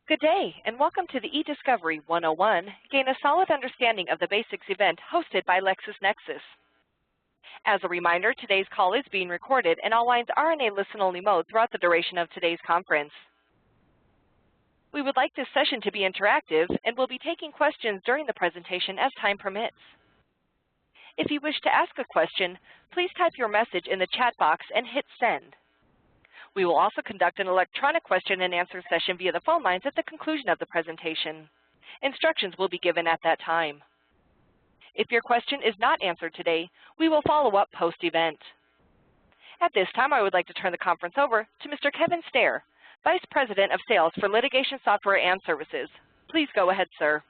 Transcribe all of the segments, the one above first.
Good day, and welcome to the eDiscovery 101 Gain a Solid Understanding of the Basics event hosted by LexisNexis. As a reminder, today's call is being recorded and all lines are in a listen-only mode throughout the duration of today's conference. We would like this session to be interactive and will be taking questions during the presentation as time permits. If you wish to ask a question, please type your message in the chat box and hit send. We will also conduct an electronic question and answer session via the phone lines at the conclusion of the presentation. Instructions will be given at that time. If your question is not answered today, we will follow up post-event. At this time, I would like to turn the conference over to Mr. Kevin Stair, Vice President of Sales for Litigation Software and Services. Please go ahead, sir.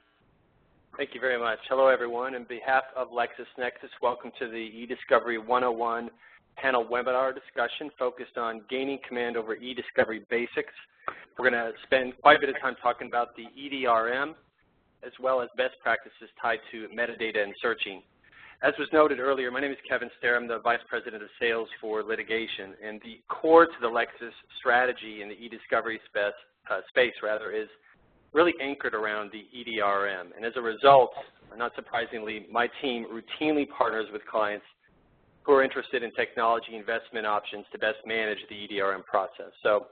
Thank you very much. Hello, everyone. On behalf of LexisNexis, welcome to the eDiscovery 101 panel webinar discussion focused on gaining command over eDiscovery basics. We're going to spend quite a bit of time talking about the EDRM as well as best practices tied to metadata and searching. As was noted earlier, my name is Kevin Stair. I'm the Vice President of Sales for Litigation, and the core to the Lexis strategy in the eDiscovery space is really anchored around the EDRM. And as a result, not surprisingly, my team routinely partners with clients who are interested in technology investment options to best manage the EDRM process. So,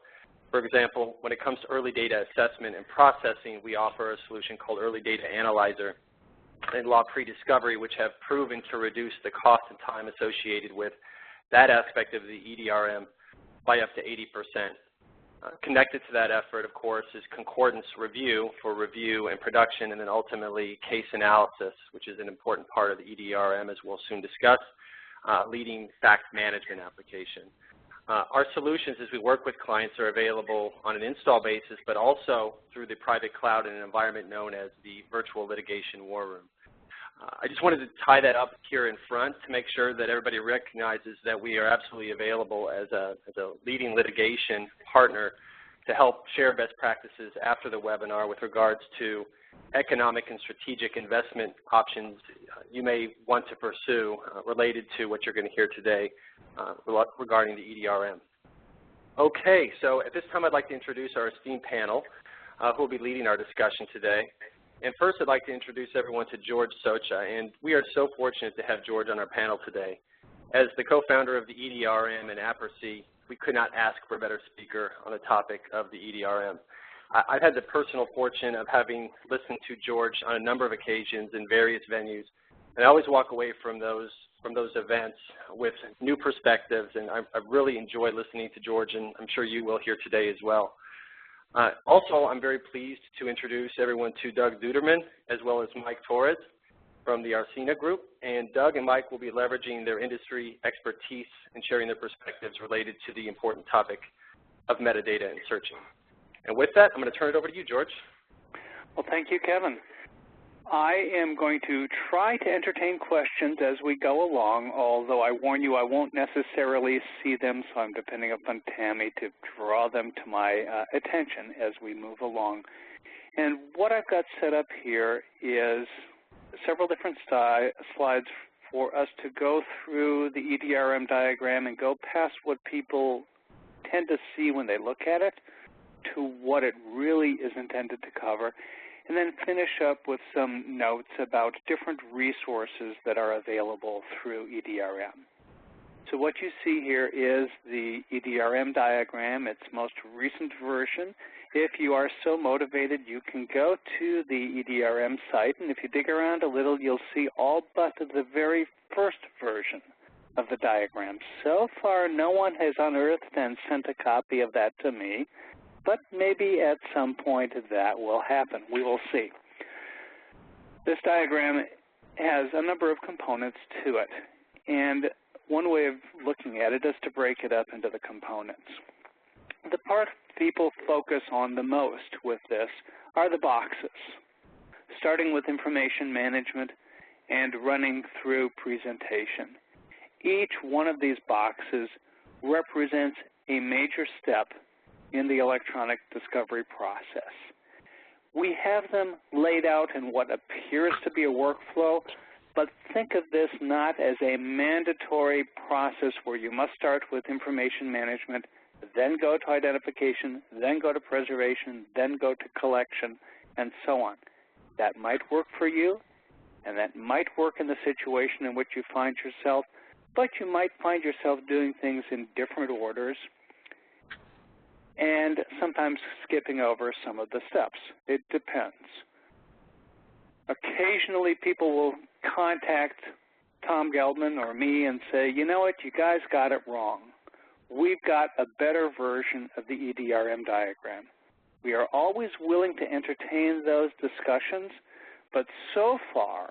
for example, when it comes to early data assessment and processing, we offer a solution called Early Data Analyzer and Law Prediscovery, which have proven to reduce the cost and time associated with that aspect of the EDRM by up to 80%. Connected to that effort, of course, is concordance review for review and production, and then ultimately case analysis, which is an important part of the EDRM, as we'll soon discuss. Leading fact management application. Our solutions as we work with clients are available on an install basis, but also through the private cloud in an environment known as the virtual litigation war room. I just wanted to tie that up here in front to make sure that everybody recognizes that we are absolutely available as a leading litigation partner to help share best practices after the webinar with regards to economic and strategic investment options you may want to pursue related to what you're going to hear today regarding the EDRM. Okay, so at this time I'd like to introduce our esteemed panel who will be leading our discussion today. And first I'd like to introduce everyone to George Socha, and we are so fortunate to have George on our panel today. As the co-founder of the EDRM and AperseeSM, we could not ask for a better speaker on the topic of the EDRM. I've had the personal fortune of having listened to George on a number of occasions in various venues, and I always walk away from those events with new perspectives, and I've really enjoyed listening to George, and I'm sure you will here today as well. Also, I'm very pleased to introduce everyone to Doug Deutermann as well as Mike Torres from the Arcina group, and Doug and Mike will be leveraging their industry expertise and sharing their perspectives related to the important topic of metadata and searching. And with that, I'm going to turn it over to you, George. Well, thank you, Kevin. I am going to try to entertain questions as we go along, although I warn you I won't necessarily see them, so I'm depending upon Tammy to draw them to my attention as we move along. And what I've got set up here is several different slides for us to go through the EDRM diagram and go past what people tend to see when they look at it to what it really is intended to cover, and then finish up with some notes about different resources that are available through EDRM. So what you see here is the EDRM diagram, its most recent version. If you are so motivated, you can go to the EDRM site, and if you dig around a little, you'll see all but the very first version of the diagram. So far, no one has unearthed and sent a copy of that to me, but maybe at some point that will happen. We will see. This diagram has a number of components to it, and one way of looking at it is to break it up into the components. The part people focus on the most with this are the boxes, starting with information management and running through presentation. Each one of these boxes represents a major step in the electronic discovery process. We have them laid out in what appears to be a workflow, but think of this not as a mandatory process where you must start with information management then go to identification, then go to preservation, then go to collection, and so on. That might work for you, and that might work in the situation in which you find yourself, but you might find yourself doing things in different orders and sometimes skipping over some of the steps. It depends. Occasionally people will contact Tom Geldman or me and say, you know what, you guys got it wrong. We've got a better version of the EDRM diagram. We are always willing to entertain those discussions, but so far,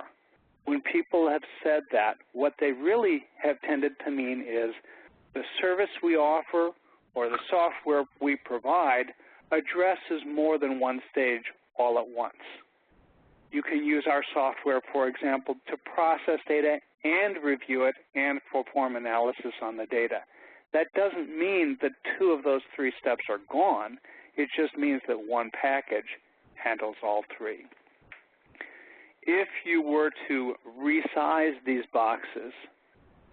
when people have said that, what they really have tended to mean is the service we offer or the software we provide addresses more than one stage all at once. You can use our software, for example, to process data and review it and perform analysis on the data. That doesn't mean that two of those three steps are gone. It just means that one package handles all three. If you were to resize these boxes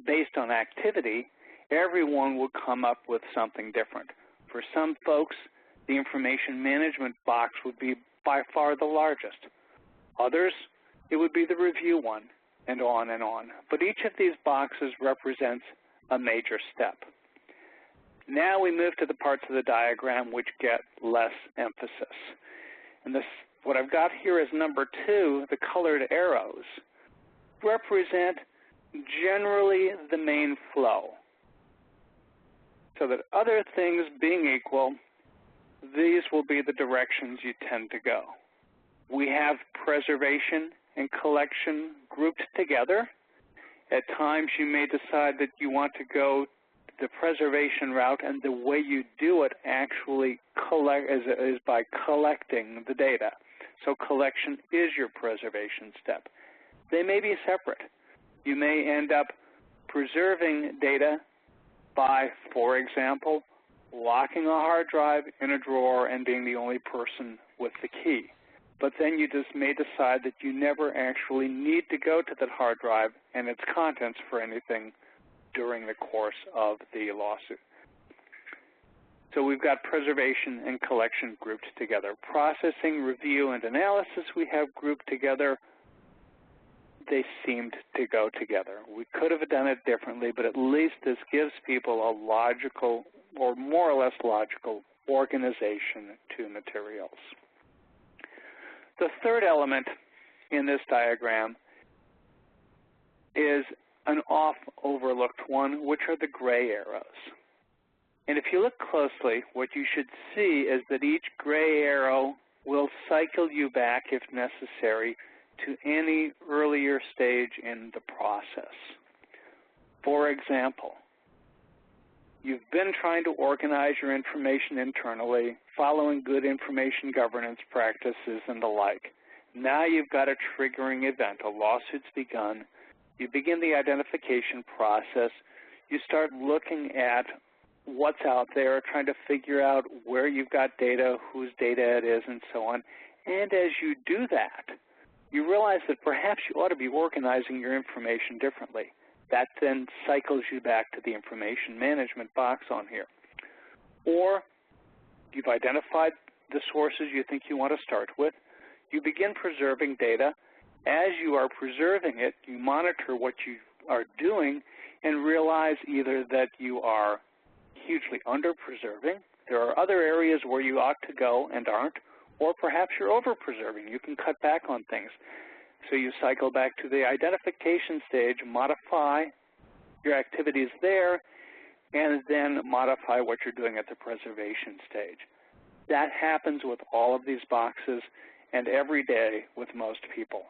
based on activity, everyone would come up with something different. For some folks, the information management box would be by far the largest. Others, it would be the review one, and on and on. But each of these boxes represents a major step. Now we move to the parts of the diagram which get less emphasis. And this, what I've got here is number 2, the colored arrows, represent generally the main flow. So that other things being equal, these will be the directions you tend to go. We have preservation and collection grouped together. At times you may decide that you want to go the preservation route, and the way you do it actually is by collecting the data. So collection is your preservation step. They may be separate. You may end up preserving data by, for example, locking a hard drive in a drawer and being the only person with the key. But then you just may decide that you never actually need to go to that hard drive and its contents for anything during the course of the lawsuit. So we've got preservation and collection grouped together. Processing, review, and analysis we have grouped together. They seemed to go together. We could have done it differently, but at least this gives people a logical, or more or less logical, organization to materials. The third element in this diagram is an oft-overlooked one, which are the gray arrows. And if you look closely, what you should see is that each gray arrow will cycle you back, if necessary, to any earlier stage in the process. For example, you've been trying to organize your information internally, following good information governance practices and the like. Now you've got a triggering event. A lawsuit's begun. You begin the identification process. You start looking at what's out there, trying to figure out where you've got data, whose data it is, and so on. And as you do that, you realize that perhaps you ought to be organizing your information differently. That then cycles you back to the information management box on here. Or you've identified the sources you think you want to start with. You begin preserving data. As you are preserving it, you monitor what you are doing and realize either that you are hugely under-preserving, there are other areas where you ought to go and aren't, or perhaps you're over-preserving. You can cut back on things. So you cycle back to the identification stage, modify your activities there, and then modify what you're doing at the preservation stage. That happens with all of these boxes and every day with most people.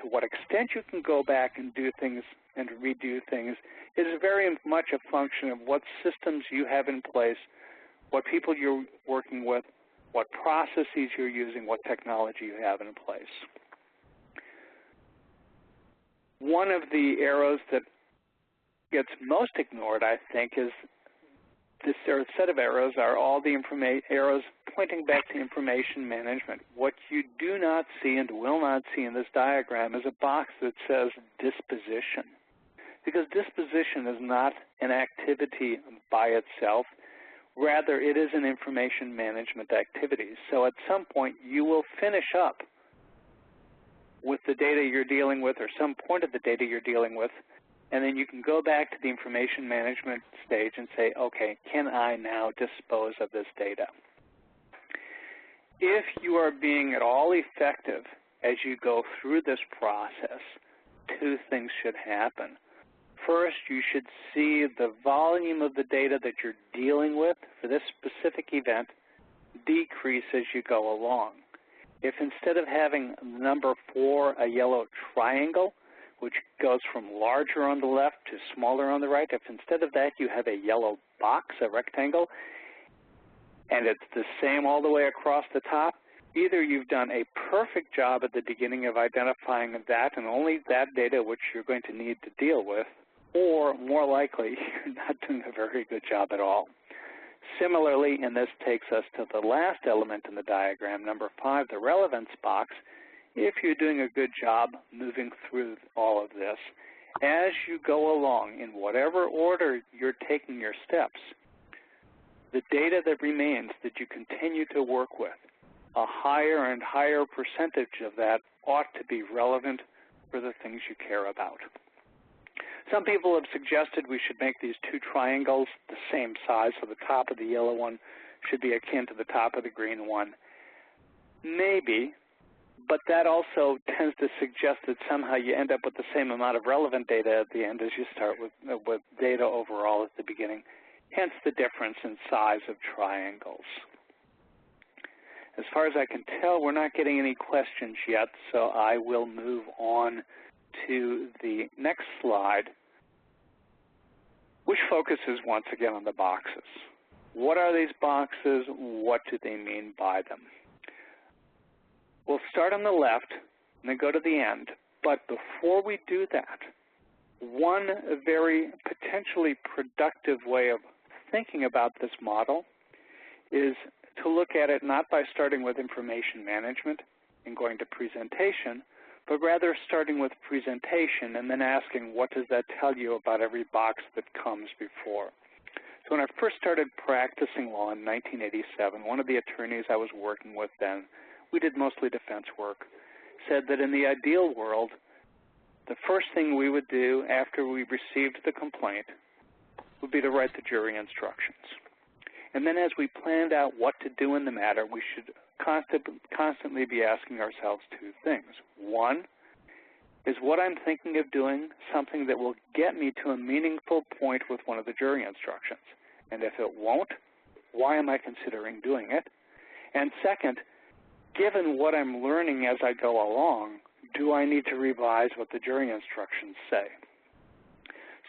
To what extent you can go back and do things and redo things is very much a function of what systems you have in place, what people you're working with, what processes you're using, what technology you have in place. One of the arrows that gets most ignored, I think, is this set of arrows are all the arrows pointing back to information management. What you do not see and will not see in this diagram is a box that says disposition, because disposition is not an activity by itself. Rather, it is an information management activity. So at some point, you will finish up with the data you're dealing with or some point of the data you're dealing with, and then you can go back to the information management stage and say, okay, can I now dispose of this data? If you are being at all effective as you go through this process, two things should happen. First, you should see the volume of the data that you're dealing with for this specific event decrease as you go along. If instead of having number 4, a yellow triangle, which goes from larger on the left to smaller on the right, if instead of that you have a yellow box, a rectangle, and it's the same all the way across the top, either you've done a perfect job at the beginning of identifying that and only that data which you're going to need to deal with, or more likely, you're not doing a very good job at all. Similarly, and this takes us to the last element in the diagram, number 5, the relevance box, if you're doing a good job moving through all of this, as you go along, in whatever order you're taking your steps, the data that remains that you continue to work with, a higher and higher percentage of that ought to be relevant for the things you care about. Some people have suggested we should make these two triangles the same size, so the top of the yellow one should be akin to the top of the green one. Maybe, but that also tends to suggest that somehow you end up with the same amount of relevant data at the end as you start with data overall at the beginning, hence the difference in size of triangles. As far as I can tell, we're not getting any questions yet, so I will move on to the next slide, which focuses once again on the boxes. What are these boxes? What do they mean by them? We'll start on the left and then go to the end, but before we do that, one very potentially productive way of thinking about this model is to look at it not by starting with information management and going to presentation, but rather starting with presentation and then asking, what does that tell you about every box that comes before? So when I first started practicing law in 1987, one of the attorneys I was working with then, we did mostly defense work, said that in the ideal world, the first thing we would do after we received the complaint would be to write the jury instructions. And then as we planned out what to do in the matter, we should constantly be asking ourselves two things. One, is what I'm thinking of doing something that will get me to a meaningful point with one of the jury instructions? And if it won't, why am I considering doing it? And second, given what I'm learning as I go along, do I need to revise what the jury instructions say?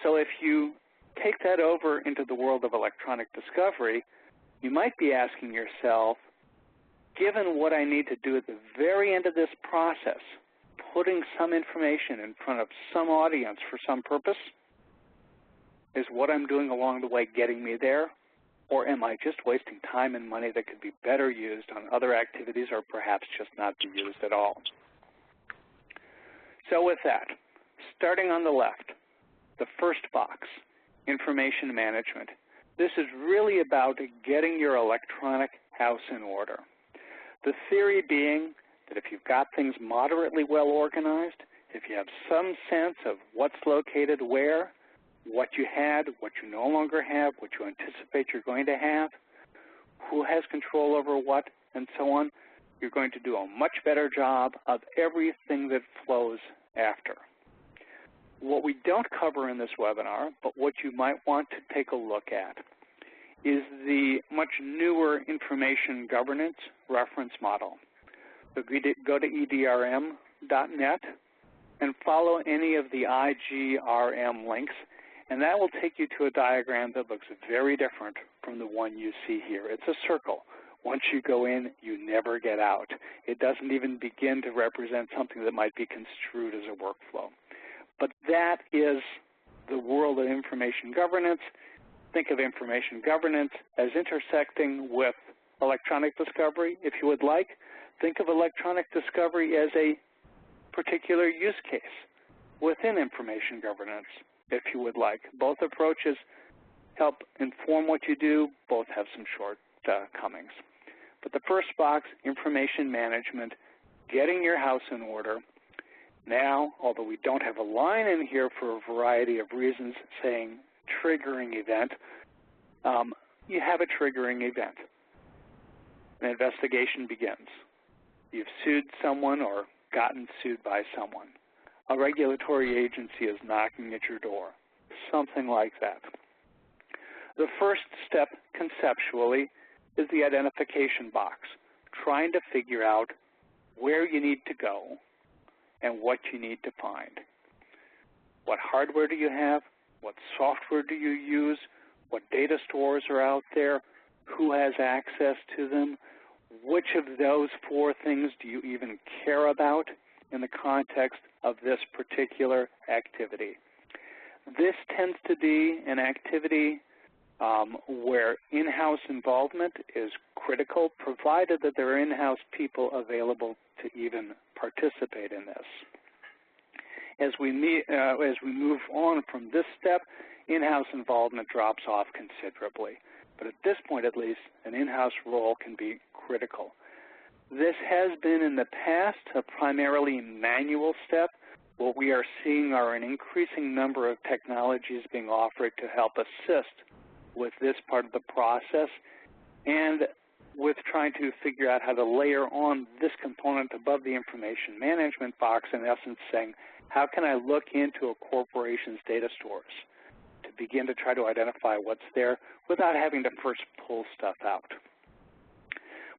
So if you take that over into the world of electronic discovery, you might be asking yourself, given what I need to do at the very end of this process, putting some information in front of some audience for some purpose, is what I'm doing along the way getting me there? Or am I just wasting time and money that could be better used on other activities or perhaps just not be used at all? So with that, starting on the left, the first box, information management. This is really about getting your electronic house in order. The theory being that if you've got things moderately well organized, if you have some sense of what's located where, what you had, what you no longer have, what you anticipate you're going to have, who has control over what, and so on, you're going to do a much better job of everything that flows after. What we don't cover in this webinar, but what you might want to take a look at, is the much newer information governance reference model. So go to EDRM.net and follow any of the IGRM links, and that will take you to a diagram that looks very different from the one you see here. It's a circle. Once you go in, you never get out. It doesn't even begin to represent something that might be construed as a workflow. But that is the world of information governance. Think of information governance as intersecting with electronic discovery, if you would like. Think of electronic discovery as a particular use case within information governance, if you would like. Both approaches help inform what you do. Both have some shortcomings. But the first box, information management, getting your house in order. Now, although we don't have a line in here for a variety of reasons saying triggering event, you have a triggering event. An investigation begins. You've sued someone or gotten sued by someone. A regulatory agency is knocking at your door, something like that. The first step conceptually is the identification box, trying to figure out where you need to go and what you need to find. What hardware do you have? What software do you use? What data stores are out there? Who has access to them? Which of those four things do you even care about in the context of this particular activity? This tends to be an activity where in-house involvement is critical, provided that there are in-house people available to even participate in this. As we move on from this step, in-house involvement drops off considerably. But at this point, at least, an in-house role can be critical. This has been in the past a primarily manual step. What we are seeing are an increasing number of technologies being offered to help assist with this part of the process and with trying to figure out how to layer on this component above the information management box, in essence saying, how can I look into a corporation's data stores to begin to try to identify what's there without having to first pull stuff out.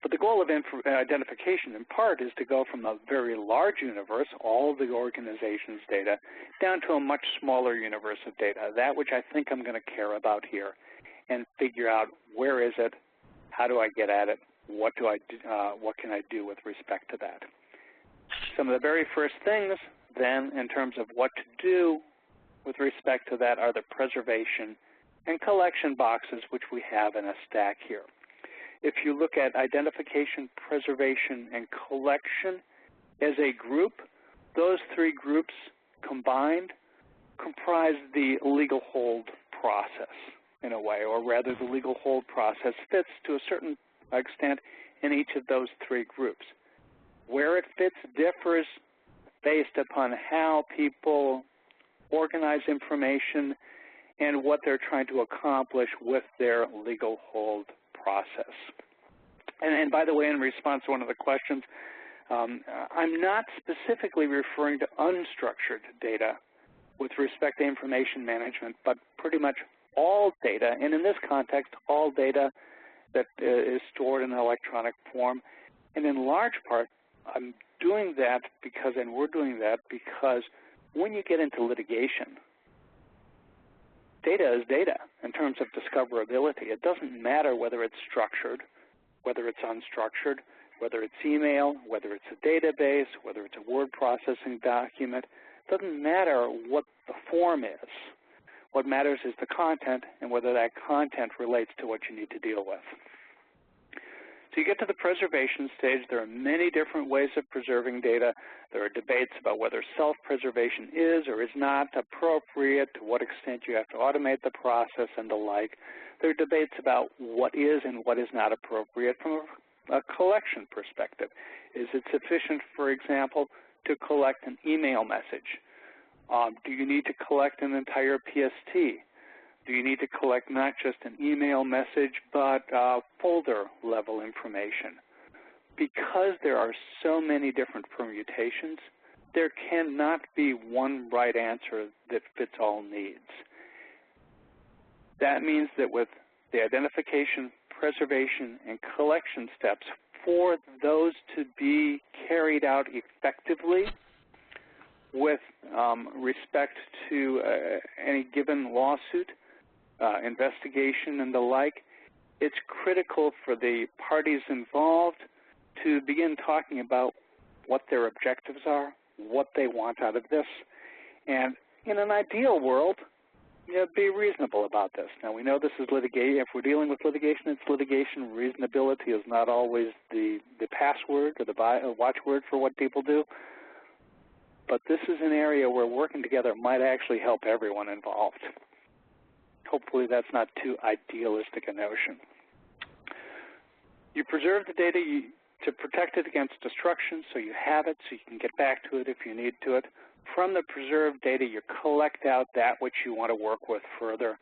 But the goal of identification, in part, is to go from a very large universe, all of the organization's data, down to a much smaller universe of data, that which I think I'm going to care about here, and figure out where is it, how do I get at it, what can I do with respect to that. Some of the very first things, then, in terms of what to do with respect to that are the preservation and collection boxes, which we have in a stack here. If you look at identification, preservation, and collection as a group, those three groups combined comprise the legal hold process in a way, or rather the legal hold process fits to a certain extent in each of those three groups. Where it fits differs based upon how people organize information and what they're trying to accomplish with their legal hold process. And by the way, in response to one of the questions, I'm not specifically referring to unstructured data with respect to information management, but pretty much all data, and in this context, all data that is stored in an electronic form. And in large part, I'm doing that because, and we're doing that because when you get into litigation, data is data in terms of discoverability. It doesn't matter whether it's structured, whether it's unstructured, whether it's email, whether it's a database, whether it's a word processing document. It doesn't matter what the form is. What matters is the content and whether that content relates to what you need to deal with. So you get to the preservation stage. There are many different ways of preserving data. There are debates about whether self-preservation is or is not appropriate, to what extent you have to automate the process and the like. There are debates about what is and what is not appropriate from a collection perspective. Is it sufficient, for example, to collect an email message? Do you need to collect an entire PST? Do you need to collect not just an email message, but folder-level information? Because there are so many different permutations, there cannot be one right answer that fits all needs. That means that with the identification, preservation, and collection steps, for those to be carried out effectively with respect to any given lawsuit, investigation, and the like, it's critical for the parties involved to begin talking about what their objectives are, what they want out of this, and in an ideal world, be reasonable about this. Now, we know this is litigation. If we're dealing with litigation, it's litigation. Reasonability is not always the password or the watchword for what people do. But this is an area where working together might actually help everyone involved. Hopefully that's not too idealistic a notion. You preserve the data to protect it against destruction, so you have it, so you can get back to it if you need to it. From the preserved data, you collect out that which you want to work with further.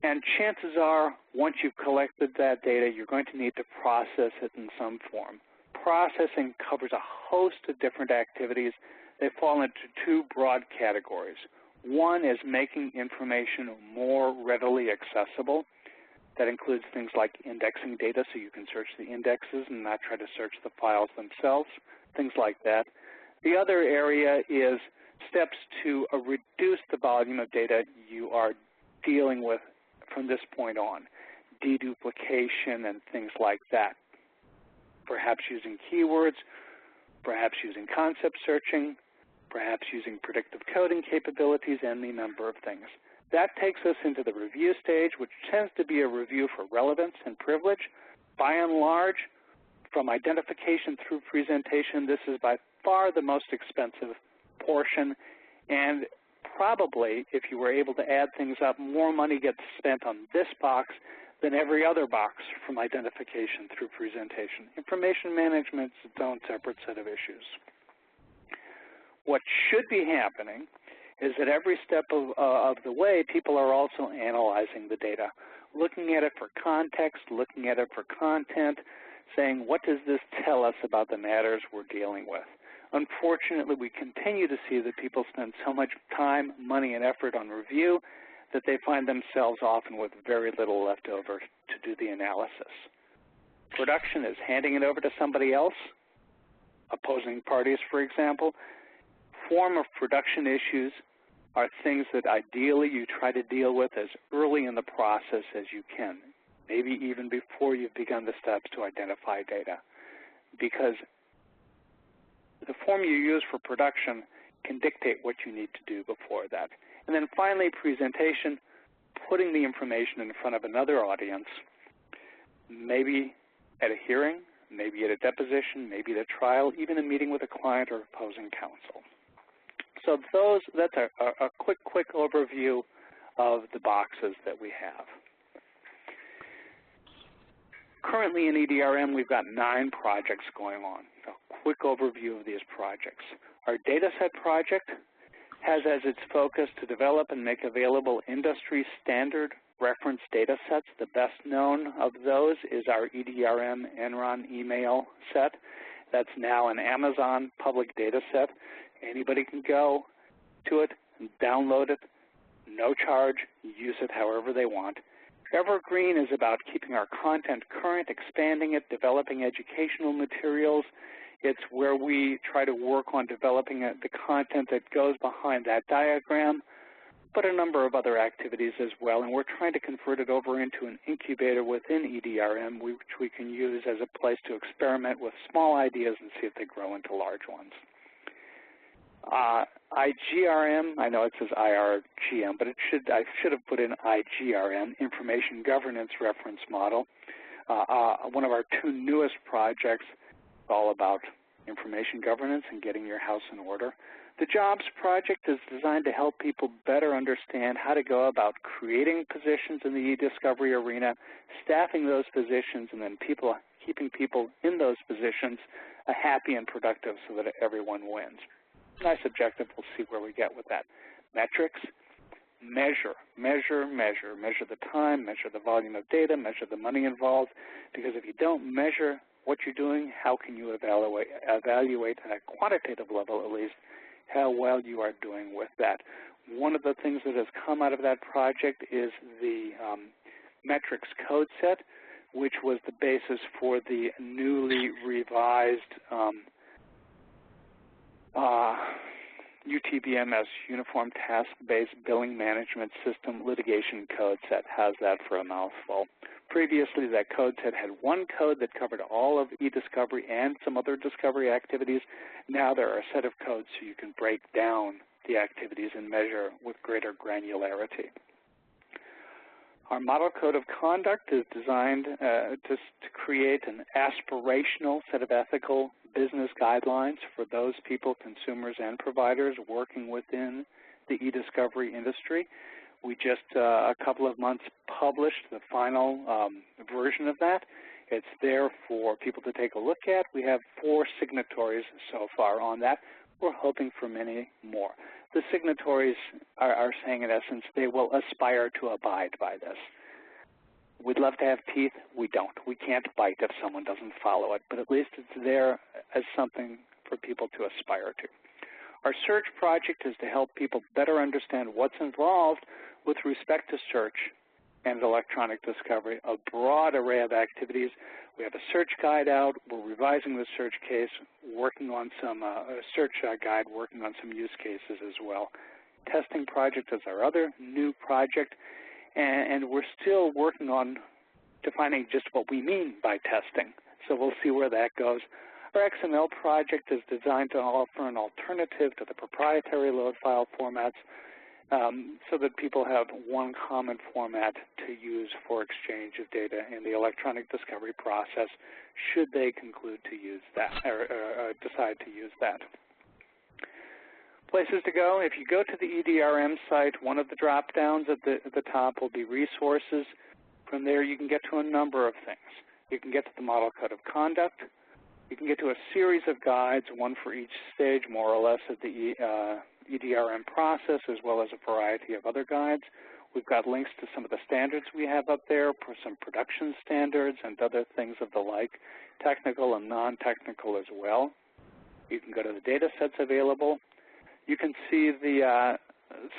And chances are, once you've collected that data, you're going to need to process it in some form. Processing covers a host of different activities. They fall into two broad categories. One is making information more readily accessible. That includes things like indexing data so you can search the indexes and not try to search the files themselves, things like that. The other area is steps to reduce the volume of data you are dealing with from this point on, deduplication and things like that. Perhaps using keywords, perhaps using concept searching, perhaps using predictive coding capabilities, and any number of things. That takes us into the review stage, which tends to be a review for relevance and privilege. By and large, from identification through presentation, this is by far the most expensive portion, and probably, if you were able to add things up, more money gets spent on this box than every other box from identification through presentation. Information management is its own separate set of issues. What should be happening is that every step of the way, people are also analyzing the data, looking at it for context, looking at it for content, saying, what does this tell us about the matters we're dealing with? Unfortunately, we continue to see that people spend so much time, money, and effort on review that they find themselves often with very little left over to do the analysis. Production is handing it over to somebody else, opposing parties, for example. Form of production issues are things that ideally you try to deal with as early in the process as you can, maybe even before you've begun the steps to identify data, because the form you use for production can dictate what you need to do before that. And then finally, presentation, putting the information in front of another audience, maybe at a hearing, maybe at a deposition, maybe at a trial, even a meeting with a client or opposing counsel. So that's a quick overview of the boxes that we have. Currently in EDRM, we've got 9 projects going on. A quick overview of these projects. Our dataset project has as its focus to develop and make available industry standard reference data sets. The best known of those is our EDRM Enron email set. That's now an Amazon public data set. Anybody can go to it and download it, no charge, use it however they want. Evergreen is about keeping our content current, expanding it, developing educational materials. It's where we try to work on developing the content that goes behind that diagram, but a number of other activities as well. And we're trying to convert it over into an incubator within EDRM, which we can use as a place to experiment with small ideas and see if they grow into large ones. IGRM, I know it says IRGM, but I should have put in IGRM, Information Governance Reference Model. One of our 2 newest projects is all about information governance and getting your house in order. The Jobs Project is designed to help people better understand how to go about creating positions in the e-discovery arena, staffing those positions, and then keeping people in those positions happy and productive so that everyone wins. Nice objective. We'll see where we get with that. Metrics, measure the time, measure the volume of data, measure the money involved, because if you don't measure what you're doing, how can you evaluate at a quantitative level at least how well you are doing with that? One of the things that has come out of that project is the metrics code set, which was the basis for the newly revised UTBMS, Uniform Task-Based Billing Management System litigation code set. How's that for a mouthful? Previously, that code set had one code that covered all of e-discovery and some other discovery activities. Now there are a set of codes so you can break down the activities and measure with greater granularity. Our model code of conduct is designed to create an aspirational set of ethical business guidelines for those people, consumers and providers, working within the e-discovery industry. We just, a couple of months, published the final version of that. It's there for people to take a look at. We have 4 signatories so far on that. We're hoping for many more. The signatories are saying, in essence, they will aspire to abide by this. We'd love to have teeth. We don't. We can't bite if someone doesn't follow it, but at least it's there as something for people to aspire to. Our search project is to help people better understand what's involved with respect to search and electronic discovery, a broad array of activities. We have a search guide out. We're revising the search case, working on some search guide, working on some use cases as well. Testing project is our other new project, and we're still working on defining just what we mean by testing. So we'll see where that goes. Our XML project is designed to offer an alternative to the proprietary load file formats, so that people have one common format to use for exchange of data in the electronic discovery process, should they conclude to use that or decide to use that. Places to go: if you go to the EDRM site, one of the drop-downs at the top will be resources. From there, you can get to a number of things. You can get to the Model Code of Conduct. You can get to a series of guides, one for each stage, more or less, of the EDRM process, as well as a variety of other guides. We've got links to some of the standards we have up there, for some production standards and other things of the like, technical and non-technical as well. You can go to the data sets available. You can see the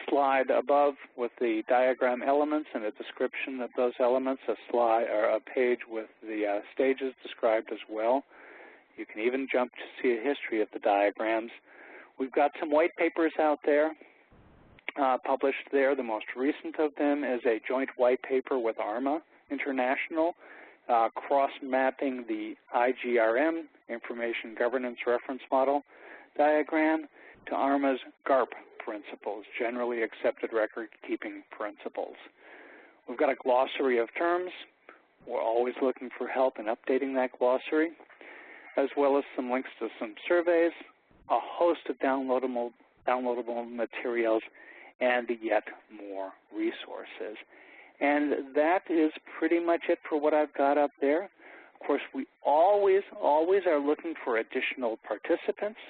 slide above with the diagram elements and a description of those elements, a slide or a page with the stages described as well. You can even jump to see a history of the diagrams. We've got some white papers out there published there. The most recent of them is a joint white paper with ARMA International, cross-mapping the IGRM, Information Governance Reference Model diagram, to ARMA's GARP principles, Generally Accepted Record-Keeping Principles. We've got a glossary of terms. We're always looking for help in updating that glossary, as well as some links to some surveys, a host of downloadable materials, and yet more resources. And that is pretty much it for what I've got up there. Of course, we always are looking for additional participants.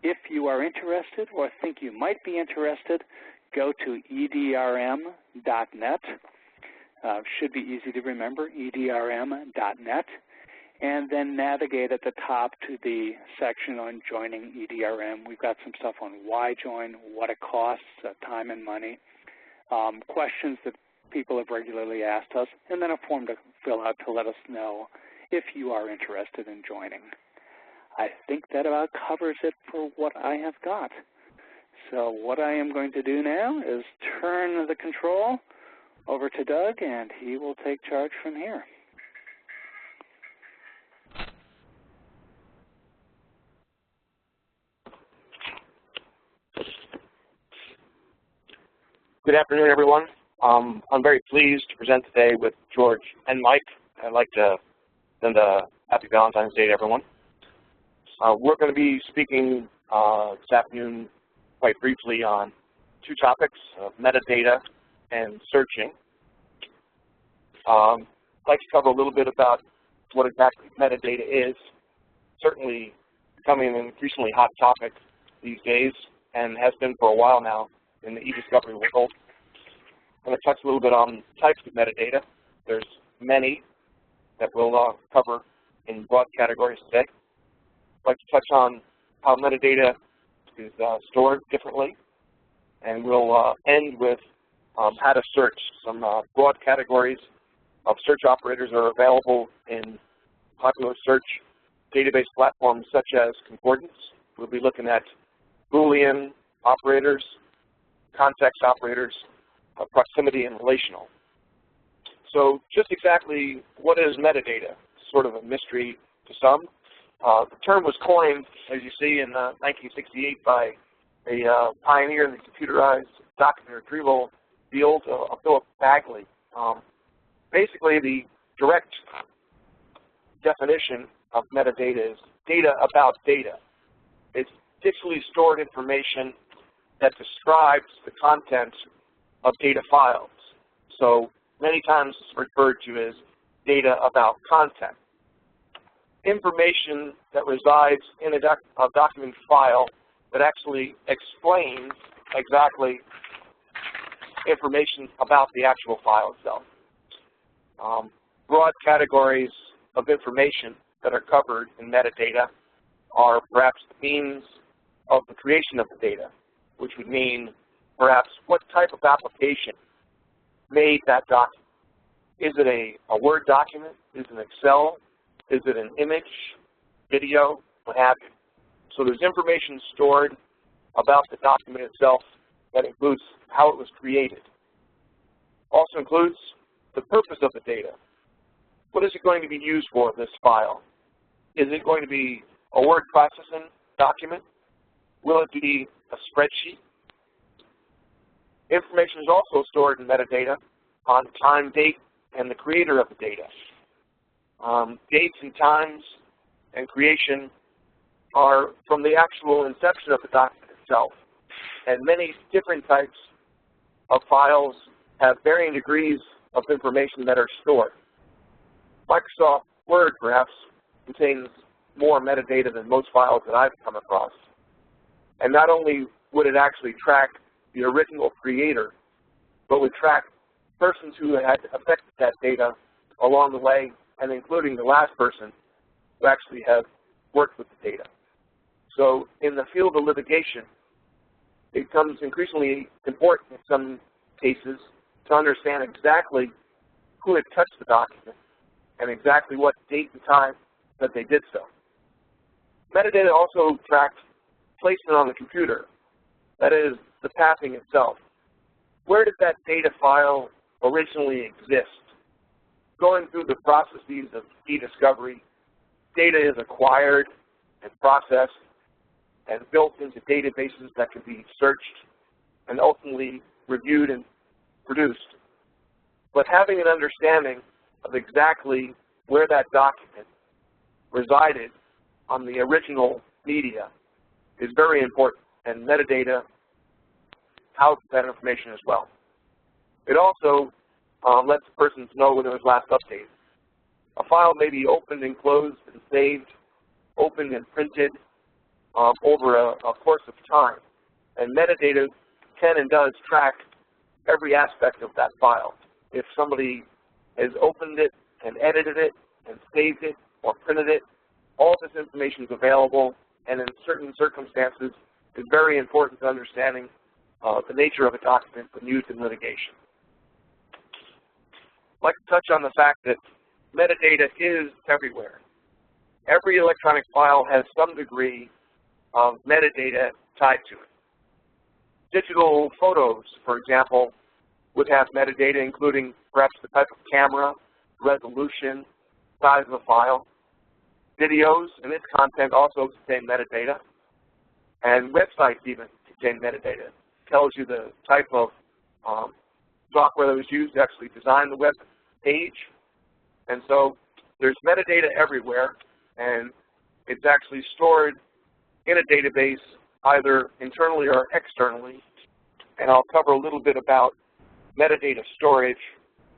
If you are interested or think you might be interested, go to edrm.net. Should be easy to remember, edrm.net. And then navigate at the top to the section on joining EDRM. We've got some stuff on why join, what it costs, time and money, questions that people have regularly asked us, and then a form to fill out to let us know if you are interested in joining. I think that about covers it for what I have got. So what I am going to do now is turn the control over to Doug, and he will take charge from here. Good afternoon, everyone. I'm very pleased to present today with George and Mike. I'd like to send a happy Valentine's Day to everyone. We're going to be speaking this afternoon quite briefly on 2 topics, metadata and searching. I'd like to cover a little bit about what exactly metadata is. Certainly becoming an increasingly hot topic these days and has been for a while now in the e-discovery world. I'm going to touch a little bit on types of metadata. There's many that we'll cover in broad categories today. I'd like to touch on how metadata is stored differently, and we'll end with how to search. Some broad categories of search operators are available in popular search database platforms such as concordance. We'll be looking at Boolean operators, context operators, proximity, and relational. So just exactly what is metadata? Sort of a mystery to some. The term was coined, as you see, in 1968 by a pioneer in the computerized document retrieval field, Philip Bagley. Basically, the direct definition of metadata is data about data. It's digitally stored information that describes the content of data files. So many times it's referred to as data about content. Information that resides in a document file that actually explains exactly information about the actual file itself. Broad categories of information that are covered in metadata are perhaps the means of the creation of the data, which would mean perhaps what type of application made that document. Is it a Word document? Is it an Excel? Is it an image, video, what have you? So there's information stored about the document itself that includes how it was created. Also includes the purpose of the data. What is it going to be used for, this file? Is it going to be a word processing document? Will it be a spreadsheet? Information is also stored in metadata on time, date, and the creator of the data. Dates and times and creation are from the actual inception of the document itself. And many different types of files have varying degrees of information that are stored. Microsoft Word, perhaps, contains more metadata than most files that I've come across. And not only would it actually track the original creator, but would track persons who had affected that data along the way, and including the last person who actually have worked with the data. So in the field of litigation, it becomes increasingly important in some cases to understand exactly who had touched the document and exactly what date and time that they did so. Metadata also tracks placement on the computer, that is, the pathing itself. Where did that data file originally exist? Going through the processes of e-discovery, data is acquired and processed and built into databases that can be searched and ultimately reviewed and produced. But having an understanding of exactly where that document resided on the original media is very important, and metadata houses that information as well. It also lets the person know when it was last updated. A file may be opened and closed and saved, opened and printed over a course of time. And metadata can and does track every aspect of that file. If somebody has opened it and edited it and saved it or printed it, all this information is available, and in certain circumstances is very important to understanding the nature of a document when used in litigation. I'd like to touch on the fact that metadata is everywhere. Every electronic file has some degree of metadata tied to it. Digital photos, for example, would have metadata including perhaps the type of camera, resolution, size of the file. Videos and its content also contain metadata. And websites even contain metadata. It tells you the type of software that was used to actually design the web page. And so there's metadata everywhere, and it's actually stored in a database either internally or externally. And I'll cover a little bit about metadata storage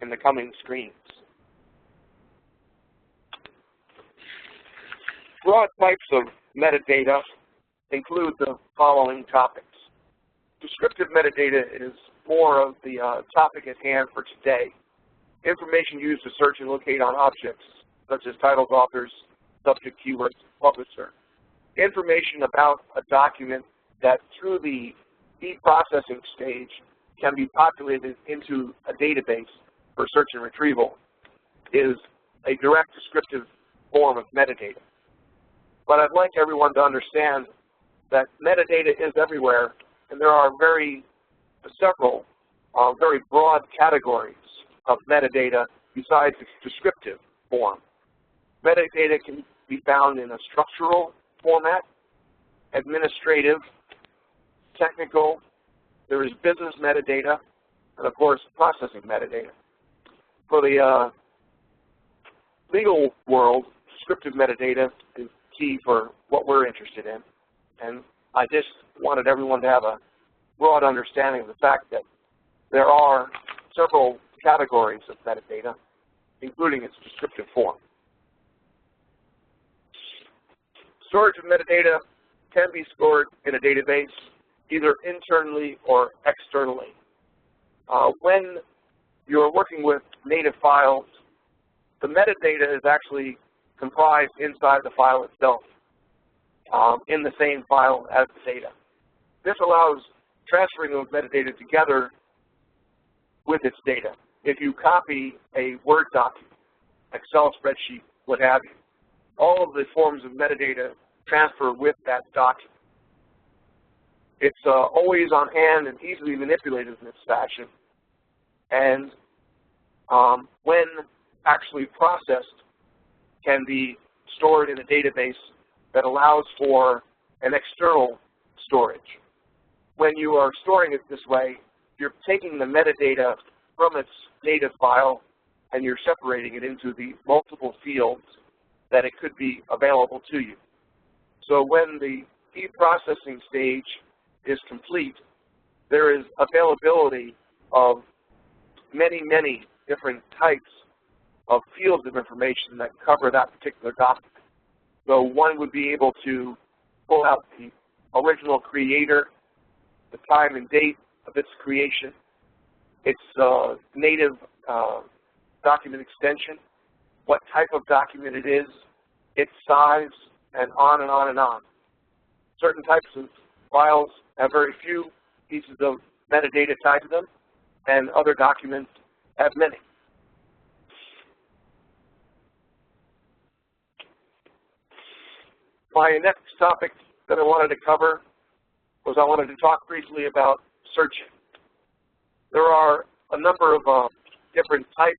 in the coming screens. Broad types of metadata include the following topics. Descriptive metadata is more of the topic at hand for today. Information used to search and locate on objects, such as titles, authors, subject, keywords, publisher. Information about a document that through the e-processing stage can be populated into a database for search and retrieval is a direct descriptive form of metadata. But I'd like everyone to understand that metadata is everywhere, and there are several very broad categories of metadata besides its descriptive form. Metadata can be found in a structural format, administrative, technical, there is business metadata, and of course processing metadata. For the legal world, descriptive metadata is key for what we're interested in. And I just wanted everyone to have a broad understanding of the fact that there are several categories of metadata, including its descriptive form. Storage of metadata can be stored in a database either internally or externally. When you're working with native files, the metadata is actually comprised inside the file itself, in the same file as the data. This allows transferring those metadata together with its data. If you copy a Word document, Excel spreadsheet, what have you, all of the forms of metadata transfer with that document. It's always on hand and easily manipulated in this fashion, and when actually processed, can be stored in a database that allows for an external storage. When you are storing it this way, you're taking the metadata from its native file and you're separating it into the multiple fields that it could be available to you. So when the e-processing stage is complete, there is availability of many, many different types of fields of information that cover that particular document. So one would be able to pull out the original creator, the time and date of its creation, its native document extension, what type of document it is, its size, and on and on and on. Certain types of files have very few pieces of metadata tied to them, and other documents have many. My next topic that I wanted to cover was I wanted to talk briefly about searching. There are a number of different types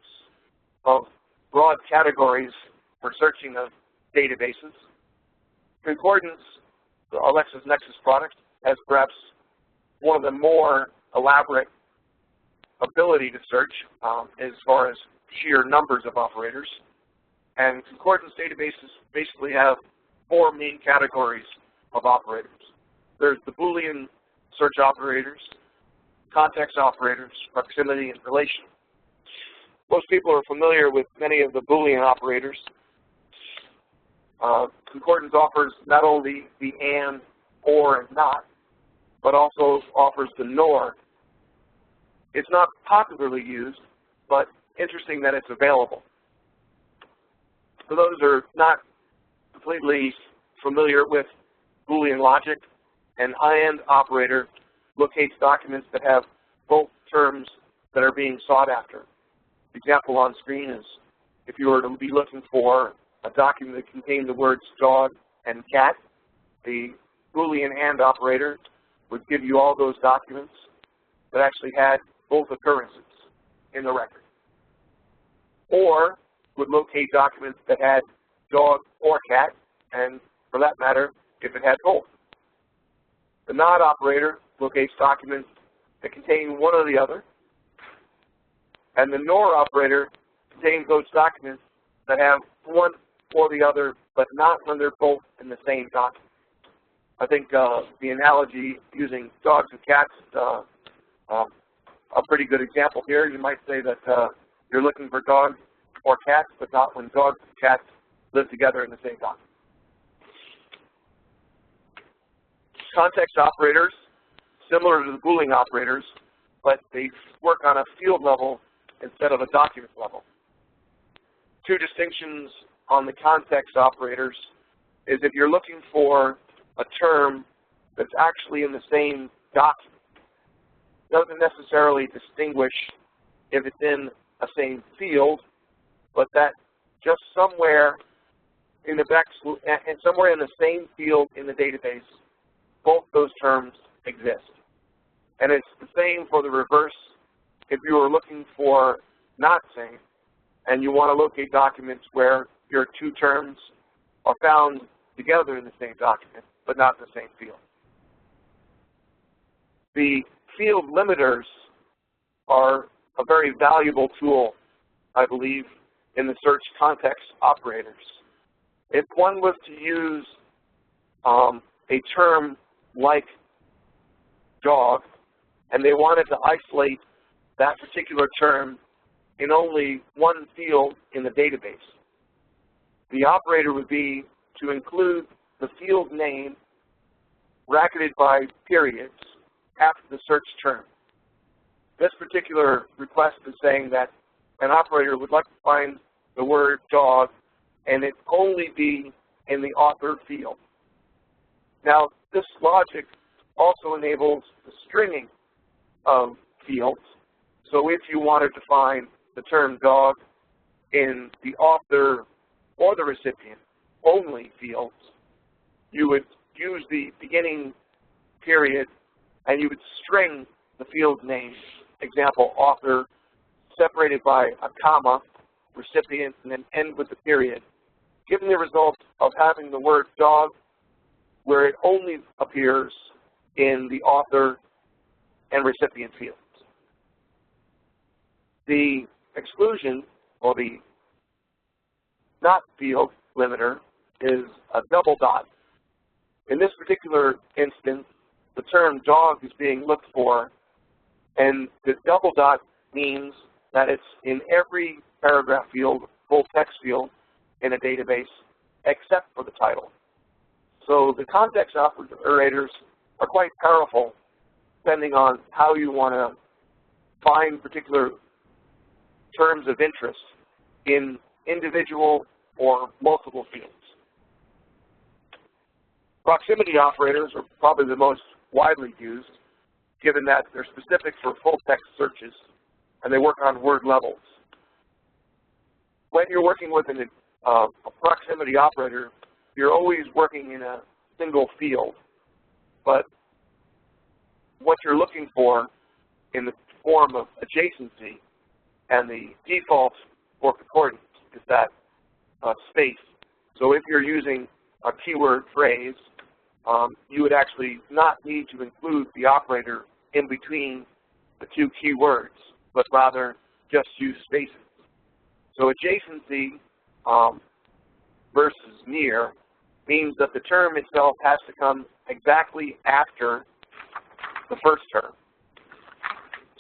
of broad categories for searching of databases. Concordance, the LexisNexis product, has perhaps one of the more elaborate ability to search as far as sheer numbers of operators. And concordance databases basically have four main categories of operators. There's the Boolean search operators, context operators, proximity, and relation. Most people are familiar with many of the Boolean operators. Concordance offers not only the and, or, and not, but also offers the nor. It's not popularly used, but interesting that it's available. For those who are not completely familiar with Boolean logic, an AND operator locates documents that have both terms that are being sought after. The example on screen is if you were to be looking for a document that contained the words dog and cat, the Boolean AND operator would give you all those documents that actually had both occurrences in the record. Or would locate documents that had dog or cat, and for that matter, if it had both. The NOT operator locates documents that contain one or the other, and the NOR operator contains those documents that have one or the other, but not when they're both in the same document. I think the analogy using dogs and cats is a pretty good example here. You might say that you're looking for dogs or cats, but not when dogs and cats live together in the same document. Context operators, similar to the Boolean operators, but they work on a field level instead of a document level. Two distinctions on the context operators is if you're looking for a term that's actually in the same document, it doesn't necessarily distinguish if it's in a same field, but that just somewhere in the somewhere in the same field in the database, both those terms exist. And it's the same for the reverse. If you were looking for not same, and you want to locate documents where your two terms are found together in the same document, but not in the same field. The field limiters are a very valuable tool, I believe, in the search context operators. If one was to use a term like dog, and they wanted to isolate that particular term in only one field in the database. The operator would be to include the field name bracketed by periods after the search term. This particular request is saying that an operator would like to find the word dog and it only be in the author field. Now, this logic also enables the stringing of fields. So if you wanted to find the term dog in the author or the recipient only fields, you would use the beginning period and you would string the field names. Example, author, separated by a comma, recipient, and then end with the period, giving the result of having the word dog where it only appears in the author and recipient fields. The exclusion, or the not field limiter, is a double dot. In this particular instance, the term dog is being looked for, and the double dot means that it's in every paragraph field, full text field in a database, except for the title. So the context operators are quite powerful depending on how you want to find particular terms of interest in individual or multiple fields. Proximity operators are probably the most widely used, given that they're specific for full text searches and they work on word levels. When you're working with a proximity operator, you're always working in a single field, but what you're looking for in the form of adjacency and the default for concordance is that space. So if you're using a keyword phrase, you would actually not need to include the operator in between the two keywords, but rather just use spaces. So adjacency versus near means that the term itself has to come exactly after the first term.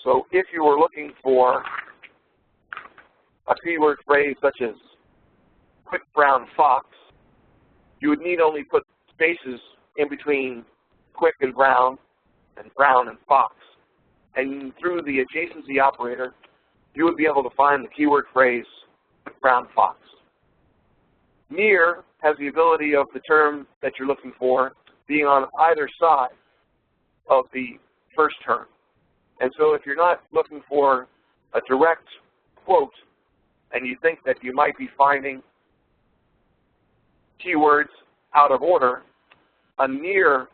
So if you were looking for a keyword phrase such as quick brown fox, you would need only put spaces in between quick and brown and fox. And through the adjacency operator, you would be able to find the keyword phrase quick brown fox. Near has the ability of the term that you're looking for being on either side of the first term. And so if you're not looking for a direct quote and you think that you might be finding keywords out of order, a near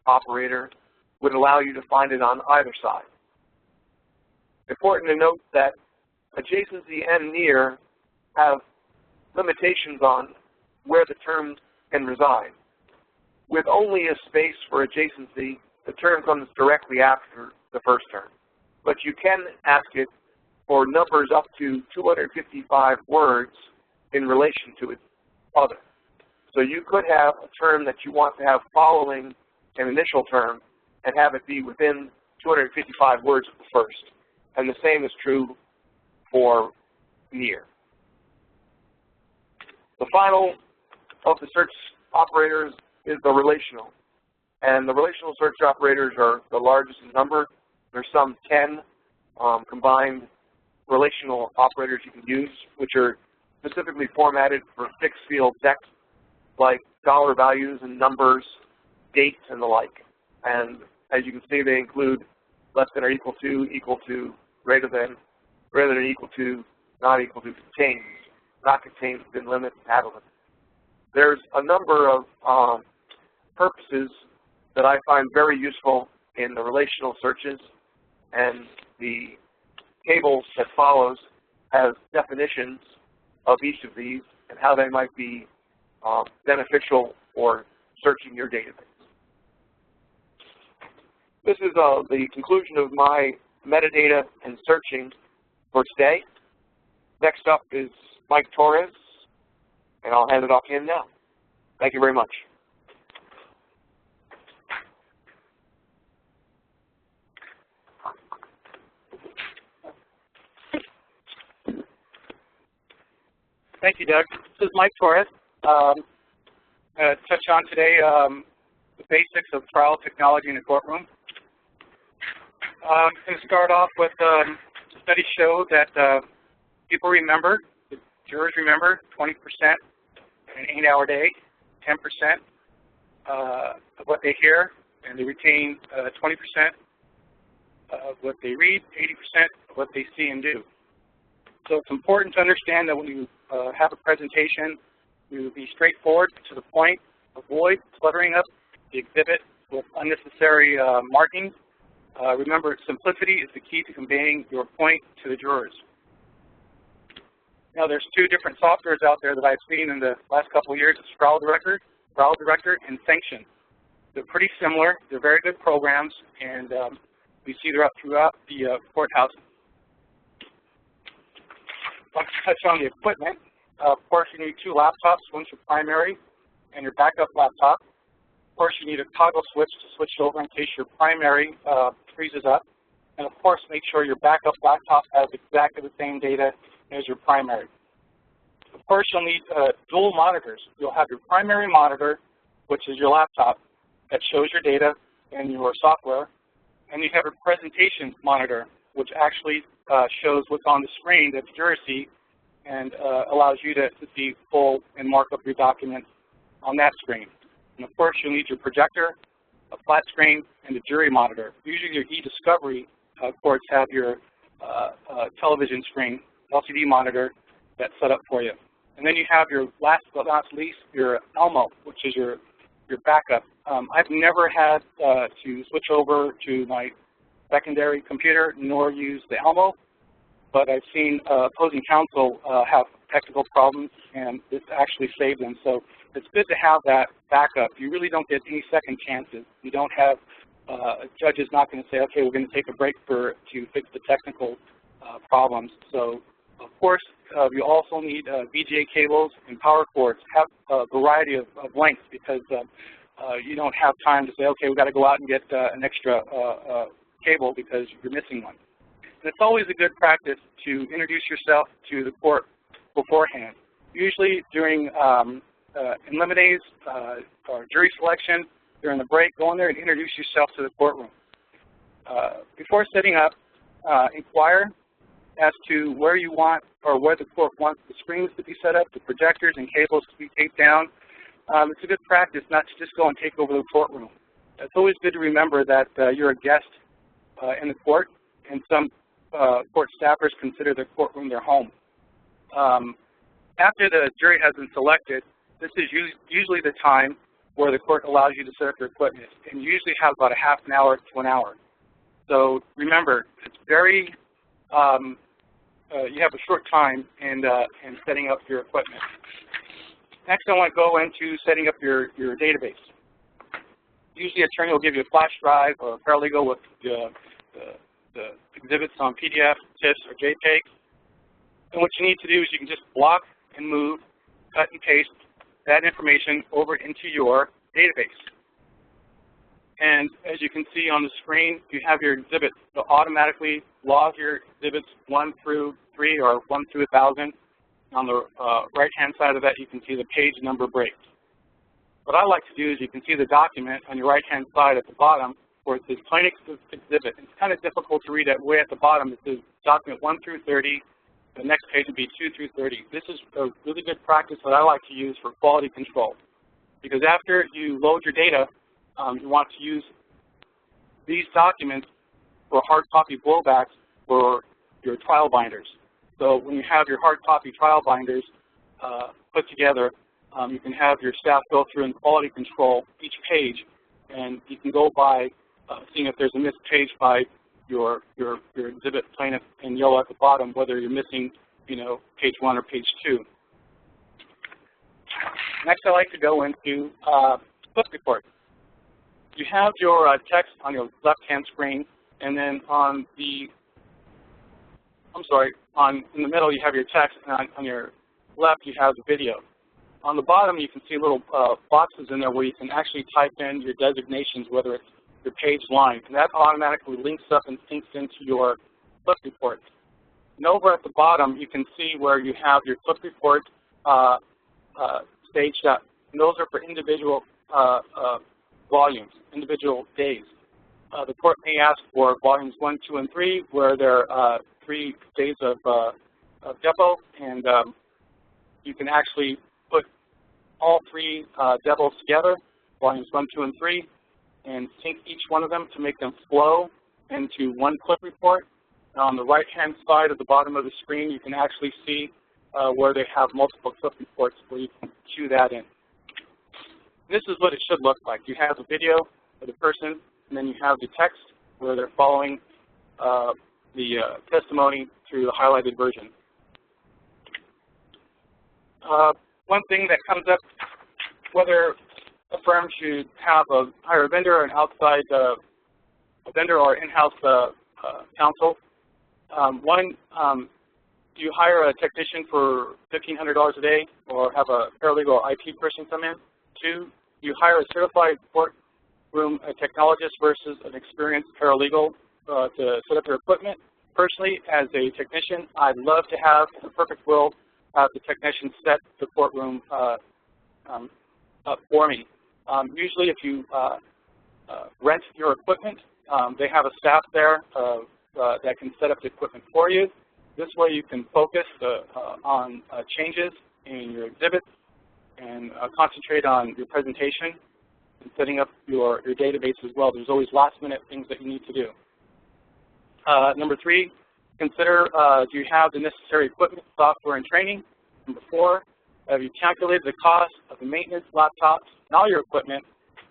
operator would allow you to find it on either side. Important to note that adjacency and near have limitations on where the term can reside. With only a space for adjacency, the term comes directly after the first term. But you can ask it for numbers up to 255 words in relation to its other. So you could have a term that you want to have following an initial term and have it be within 255 words of the first. And the same is true for near. The final of the search operators is the relational. And the relational search operators are the largest in number. There's some 10 combined relational operators you can use, which are specifically formatted for fixed field text, like dollar values and numbers, dates, and the like. And as you can see, they include less than or equal to, greater than equal to, not equal to, contains, not contains, within limit, out of limit. There's a number of purposes that I find very useful in the relational searches, and the table that follows has definitions of each of these and how they might be beneficial for searching your database. This is the conclusion of my metadata and searching for today. Next up is Mike Torres, and I'll hand it off to him now. Thank you very much. Thank you, Doug. This is Mike Torres. Touch on today the basics of trial technology in a courtroom. I'm going to start off with studies show that people remember, the jurors remember 20% in an 8-hour day, 10% of what they hear, and they retain 20% of what they read, 80% of what they see and do. So it's important to understand that when you have a presentation, you be straightforward, to the point, avoid cluttering up the exhibit with unnecessary markings. Remember, simplicity is the key to conveying your point to the jurors. Now, there's two different softwares out there that I've seen in the last couple of years. It's Trial Director, and Sanction. They're pretty similar. They're very good programs, and we see they're up throughout the courthouse. Let's touch on the equipment. Of course, you need two laptops, one's your primary and your backup laptop. Of course, you need a toggle switch to switch over in case your primary freezes up. And of course, make sure your backup laptop has exactly the same data as your primary. Of course, you'll need dual monitors. You'll have your primary monitor, which is your laptop, that shows your data and your software. And you have a presentation monitor, which actually shows what's on the screen that the jurors see and allows you to see full and mark up your documents on that screen. And of course, you'll need your projector, a flat screen, and a jury monitor. Usually your e-discovery courts have your television screen, LCD monitor, that's set up for you. And then you have your last but not least, your Elmo, which is your backup. I've never had to switch over to my secondary computer nor use the Elmo, but I've seen opposing counsel have technical problems, and this actually saved them. So it's good to have that backup. You really don't get any second chances. You don't have a judge is not going to say, okay, we're going to take a break to fix the technical problems. So of course, you also need VGA cables and power cords. Have a variety of lengths, because you don't have time to say, okay, we've got to go out and get an extra cable because you're missing one. And it's always a good practice to introduce yourself to the court beforehand. Usually during in limines or jury selection, during the break, go in there and introduce yourself to the courtroom. Before setting up, inquire as to where you want or where the court wants the screens to be set up, the projectors and cables to be taped down. It's a good practice not to just go and take over the courtroom. It's always good to remember that you're a guest in the court, and some court staffers consider their courtroom their home. After the jury has been selected, this is usually the time where the court allows you to set up your equipment, and you usually have about a half an hour to an hour. So remember, it's very, you have a short time in setting up your equipment. Next, I want to go into setting up your database. Usually, an attorney will give you a flash drive or a paralegal with the exhibits on PDF, TIFFs, or JPEG. And what you need to do is you can just block and move, cut and paste that information over into your database. And as you can see on the screen, you have your exhibits. It'll automatically log your exhibits 1 through 3 or 1 through 1,000. On the right-hand side of that, you can see the page number breaks. What I like to do is you can see the document on your right-hand side at the bottom where it says plaintiff's exhibit. It's kind of difficult to read it way at the bottom. It says document 1 through 30. The next page would be 2 through 30. This is a really good practice that I like to use for quality control. Because after you load your data, you want to use these documents for hard copy blowbacks for your trial binders. So when you have your hard copy trial binders put together, you can have your staff go through and quality control each page, and you can go by seeing if there's a missed page by your exhibit plaintiff in yellow at the bottom, whether you're missing, page 1 or page 2. Next, I like to go into flip report. You have your text on your left-hand screen, and then on the, in the middle you have your text, and on your left you have the video. On the bottom you can see little boxes in there where you can actually type in your designations, whether it's your page line, and that automatically links up and syncs into your flip report. And over at the bottom you can see where you have your flip report staged up. And those are for individual volumes, individual days. The court may ask for volumes 1, 2, and 3, where there are 3 days of depot, and you can actually put all 3 depots together, volumes 1, 2, and 3, and sync each one of them to make them flow into one clip report. And on the right-hand side of the bottom of the screen, you can actually see where they have multiple clip reports where you can cue that in. This is what it should look like. You have a video of the person, and then you have the text where they're following the testimony through the highlighted version. One thing that comes up, whether a firm should have hire a vendor or an outside vendor or in-house counsel. One, do you hire a technician for $1,500 a day or have a paralegal or IT person come in? 2, do you hire a certified courtroom technologist versus an experienced paralegal to set up your equipment? Personally, as a technician, I'd love to have, in a perfect world, have the technician set the courtroom up for me. Usually if you rent your equipment, they have a staff there that can set up the equipment for you. This way you can focus on changes in your exhibits and concentrate on your presentation and setting up your database as well. There's always last-minute things that you need to do. Number 3, consider do you have the necessary equipment, software, and training? Number 4, have you calculated the cost of the maintenance, laptops, and all your equipment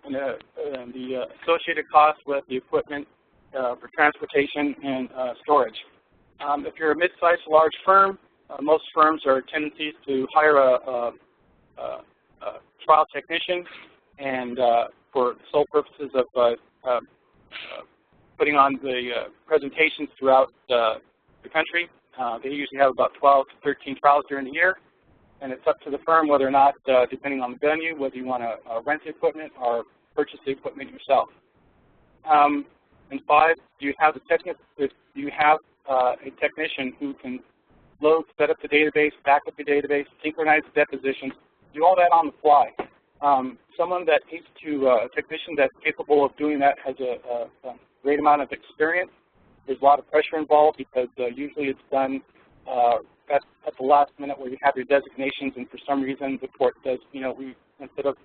and the associated costs with the equipment for transportation and storage? If you're a mid-sized large firm, most firms are tendencies to hire a trial technician and for sole purposes of putting on the presentations throughout the country. They usually have about 12 to 13 trials during the year, and it's up to the firm whether or not, depending on the venue, whether you want to rent the equipment or purchase the equipment yourself. And 5, do you have a technician who can load, set up the database, back up the database, synchronize the depositions, do all that on the fly? Someone that needs to, a technician that's capable of doing that has a great amount of experience. There's a lot of pressure involved because usually it's done at the last minute where you have your designations, and for some reason the court says, you know, we instead of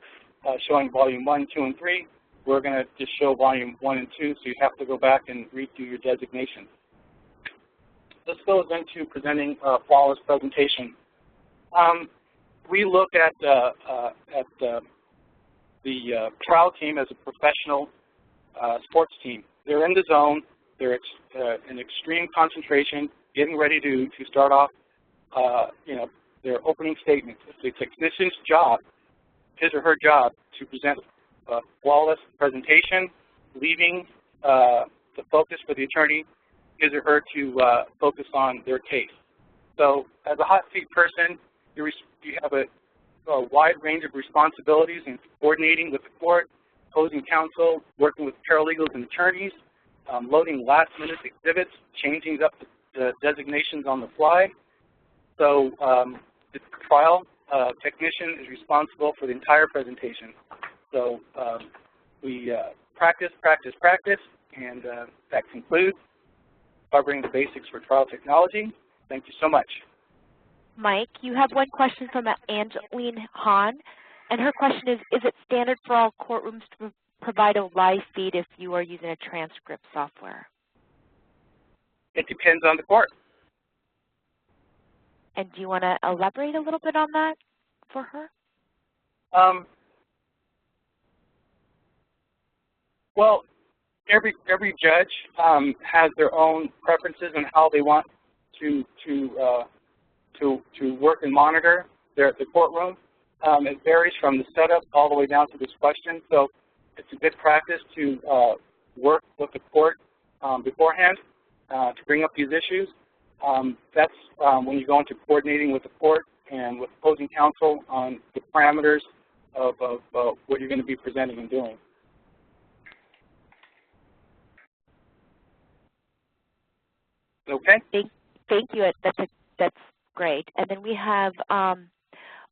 showing volume 1, 2, and 3, we're going to just show volume 1 and 2, so you have to go back and redo your designations. This goes into presenting a flawless presentation. We look at the trial team as a professional sports team. They're in the zone. They're in extreme concentration, getting ready to start off, you know, their opening statements. It's the technician's job, his or her job, to present a flawless presentation, leaving the focus for the attorney, his or her, to focus on their case. So as a hot seat person, you have a wide range of responsibilities in coordinating with the court, opposing counsel, working with paralegals and attorneys, loading last-minute exhibits, changing up the designations on the fly. So the trial technician is responsible for the entire presentation. So we practice, practice, practice, and that concludes covering the basics for trial technology. Thank you so much. Mike, you have one question from Angeline Hahn, and her question is it standard for all courtrooms to provide a live feed if you are using a transcript software? It depends on the court. And do you want to elaborate a little bit on that for her? Well, every judge has their own preferences on how they want to work and monitor the courtroom. It varies from the setup all the way down to this question. So it's a good practice to work with the court beforehand to bring up these issues. That's when you go into coordinating with the court and with opposing counsel on the parameters of what you're going to be presenting and doing. Okay. Thank you. That's great. And then we have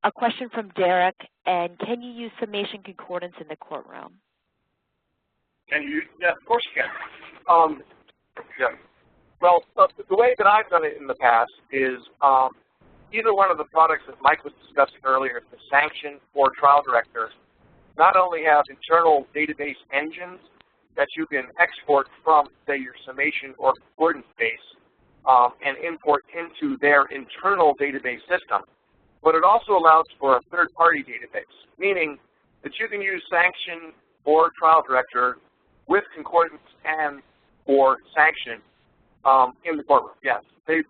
a question from Derek, and can you use summation concordance in the courtroom? Can you? Yeah, of course you can. Yeah. Well, the way that I've done it in the past is either one of the products that Mike was discussing earlier, the Sanction or Trial Director, not only have internal database engines that you can export from, say, your summation or concordance base and import into their internal database system, but it also allows for a third-party database, meaning that you can use Sanction or Trial Director with concordance and or Sanction in the courtroom. Yes, they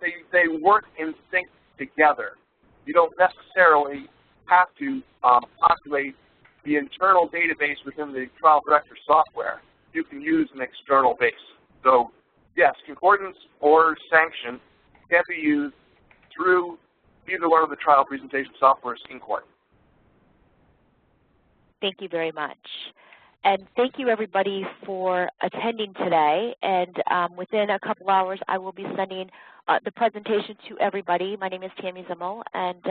work in sync together. You don't necessarily have to populate the internal database within the Trial Director software. You can use an external base. So yes, concordance or Sanction can be used through either one of the trial presentation softwares in court. Thank you very much. And thank you, everybody, for attending today. And within a couple hours, I will be sending the presentation to everybody. My name is Tammy Zimmel, and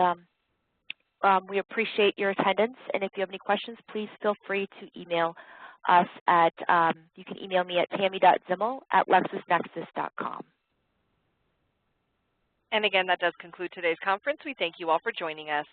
we appreciate your attendance. And if you have any questions, please feel free to email us at, you can email me at tammy.zimmel@lexisnexis.com. And again, that does conclude today's conference. We thank you all for joining us.